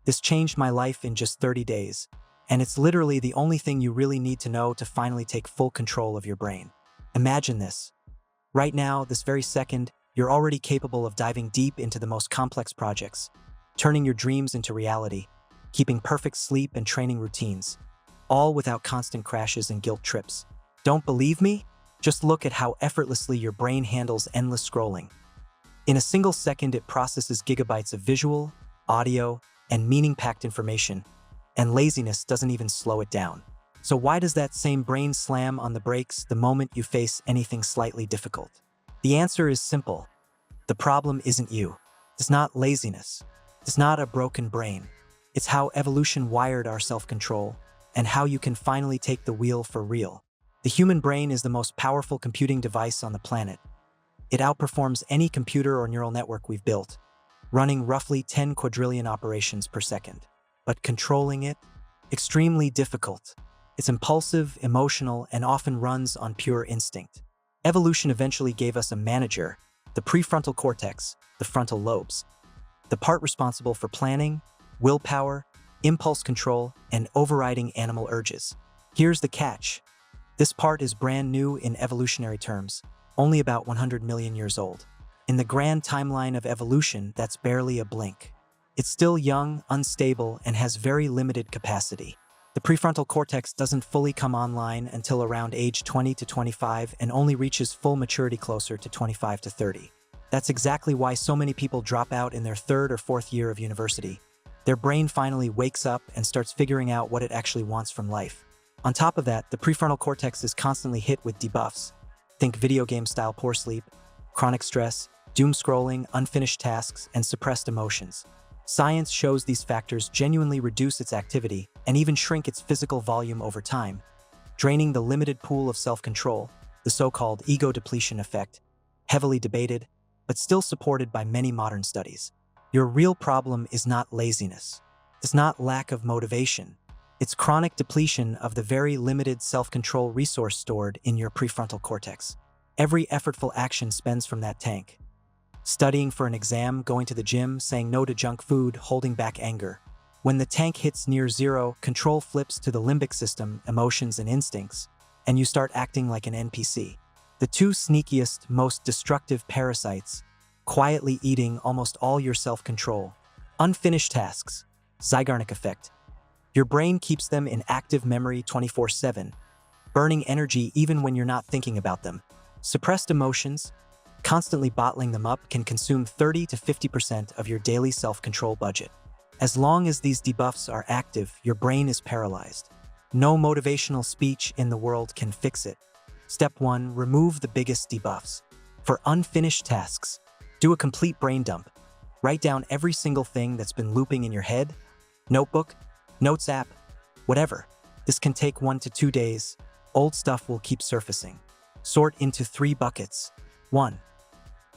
This changed my life in just 30 days, and it's literally the only thing you really need to know to finally take full control of your brain. Imagine this. Right now, this very second, you're already capable of diving deep into the most complex projects, turning your dreams into reality, keeping perfect sleep and training routines, all without constant crashes and guilt trips. Don't believe me? Just look at how effortlessly your brain handles endless scrolling. In a single second, it processes gigabytes of visual, audio, and meaning-packed information, and laziness doesn't even slow it down. So why does that same brain slam on the brakes the moment you face anything slightly difficult? The answer is simple. The problem isn't you. It's not laziness. It's not a broken brain. It's how evolution wired our self-control, and how you can finally take the wheel for real. The human brain is the most powerful computing device on the planet. It outperforms any computer or neural network we've built, running roughly 10 quadrillion operations per second. But controlling it? Extremely difficult. It's impulsive, emotional, and often runs on pure instinct. Evolution eventually gave us a manager, the prefrontal cortex, the frontal lobes, the part responsible for planning, willpower, impulse control, and overriding animal urges. Here's the catch. This part is brand new in evolutionary terms, only about 100 million years old. In the grand timeline of evolution, that's barely a blink. It's still young, unstable, and has very limited capacity. The prefrontal cortex doesn't fully come online until around age 20 to 25 and only reaches full maturity closer to 25 to 30. That's exactly why so many people drop out in their third or fourth year of university. Their brain finally wakes up and starts figuring out what it actually wants from life. On top of that, the prefrontal cortex is constantly hit with debuffs. Think video game-style poor sleep, chronic stress, doom scrolling, unfinished tasks, and suppressed emotions. Science shows these factors genuinely reduce its activity and even shrink its physical volume over time, draining the limited pool of self-control, the so-called ego depletion effect, heavily debated, but still supported by many modern studies. Your real problem is not laziness. It's not lack of motivation. It's chronic depletion of the very limited self-control resource stored in your prefrontal cortex. Every effortful action spends from that tank. Studying for an exam, going to the gym, saying no to junk food, holding back anger. When the tank hits near zero, control flips to the limbic system, emotions and instincts, and you start acting like an NPC. The two sneakiest, most destructive parasites, quietly eating almost all your self-control. Unfinished tasks, Zeigarnik effect. Your brain keeps them in active memory 24/7, burning energy even when you're not thinking about them. Suppressed emotions, constantly bottling them up, can consume 30 to 50% of your daily self-control budget. As long as these debuffs are active, your brain is paralyzed. No motivational speech in the world can fix it. Step 1. Remove the biggest debuffs. For unfinished tasks, do a complete brain dump. Write down every single thing that's been looping in your head, notebook, notes app, whatever. This can take 1 to 2 days. Old stuff will keep surfacing. Sort into 3 buckets. 1.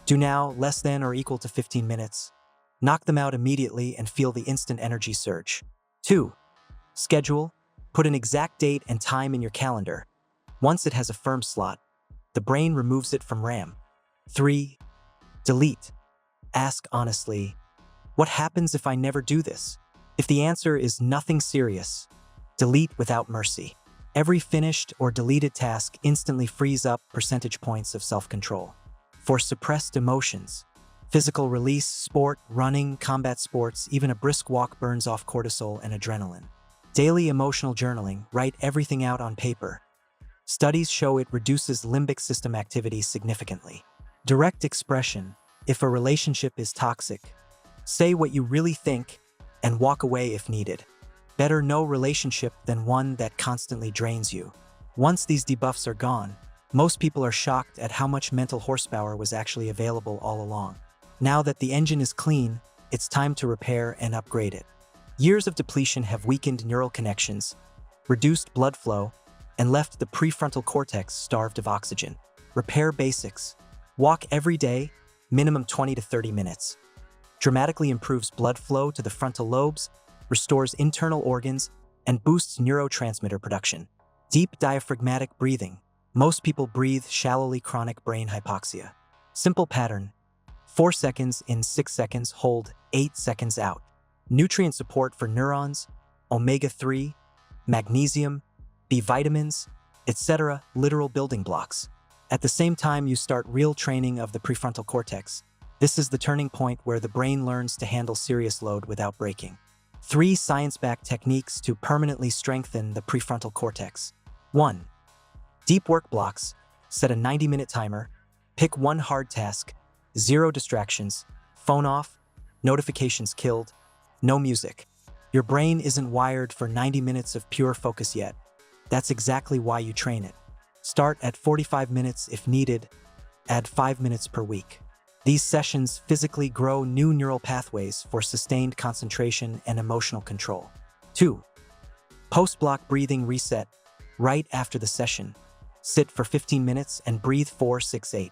Do now, less than or equal to 15 minutes. Knock them out immediately and feel the instant energy surge. 2. Schedule. Put an exact date and time in your calendar. Once it has a firm slot, the brain removes it from RAM. 3. Delete. Ask honestly, what happens if I never do this? If the answer is nothing serious, delete without mercy. Every finished or deleted task instantly frees up percentage points of self-control. For suppressed emotions, physical release, sport, running, combat sports, even a brisk walk burns off cortisol and adrenaline. Daily emotional journaling, write everything out on paper. Studies show it reduces limbic system activity significantly. Direct expression, if a relationship is toxic, say what you really think and walk away if needed. Better no relationship than one that constantly drains you. Once these debuffs are gone, most people are shocked at how much mental horsepower was actually available all along. Now that the engine is clean, it's time to repair and upgrade it. Years of depletion have weakened neural connections, reduced blood flow, and left the prefrontal cortex starved of oxygen. Repair basics. Walk every day, minimum 20 to 30 minutes. Dramatically improves blood flow to the frontal lobes, restores internal organs, and boosts neurotransmitter production. Deep diaphragmatic breathing. Most people breathe shallowly. Chronic brain hypoxia. Simple pattern. 4 seconds in, 6 seconds hold, 8 seconds out. nutrient support for neurons, omega-3, magnesium, B vitamins, etc., literal building blocks. At the same time, you start real training of the prefrontal cortex. This is the turning point where the brain learns to handle serious load without breaking. 3 science-backed techniques to permanently strengthen the prefrontal cortex. 1. Deep work blocks. Set a 90-minute timer. Pick one hard task. 0 distractions. Phone off. Notifications killed. No music. Your brain isn't wired for 90 minutes of pure focus yet. That's exactly why you train it. Start at 45 minutes if needed. Add 5 minutes per week. These sessions physically grow new neural pathways for sustained concentration and emotional control. 2. Post-block breathing reset. Right after the session, sit for 15 minutes and breathe 4-6-8.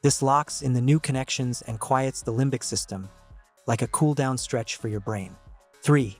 This locks in the new connections and quiets the limbic system, like a cool-down stretch for your brain. 3.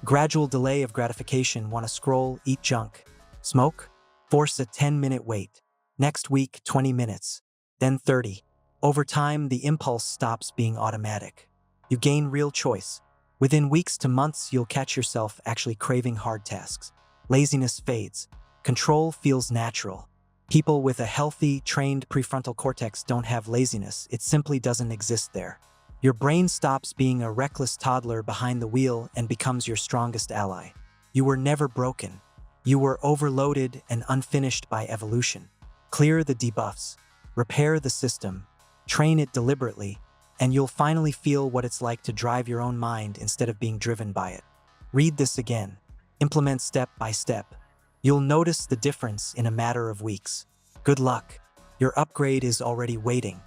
Gradual delay of gratification. Want to scroll, eat junk, smoke? Force a 10-minute wait. Next week, 20 minutes, then 30. Over time, the impulse stops being automatic. You gain real choice. Within weeks to months, you'll catch yourself actually craving hard tasks. Laziness fades. Control feels natural. People with a healthy, trained prefrontal cortex don't have laziness. It simply doesn't exist there. Your brain stops being a reckless toddler behind the wheel and becomes your strongest ally. You were never broken. You were overloaded and unfinished by evolution. Clear the debuffs, repair the system, train it deliberately, and you'll finally feel what it's like to drive your own mind instead of being driven by it. Read this again. Implement step by step. You'll notice the difference in a matter of weeks. Good luck. Your upgrade is already waiting.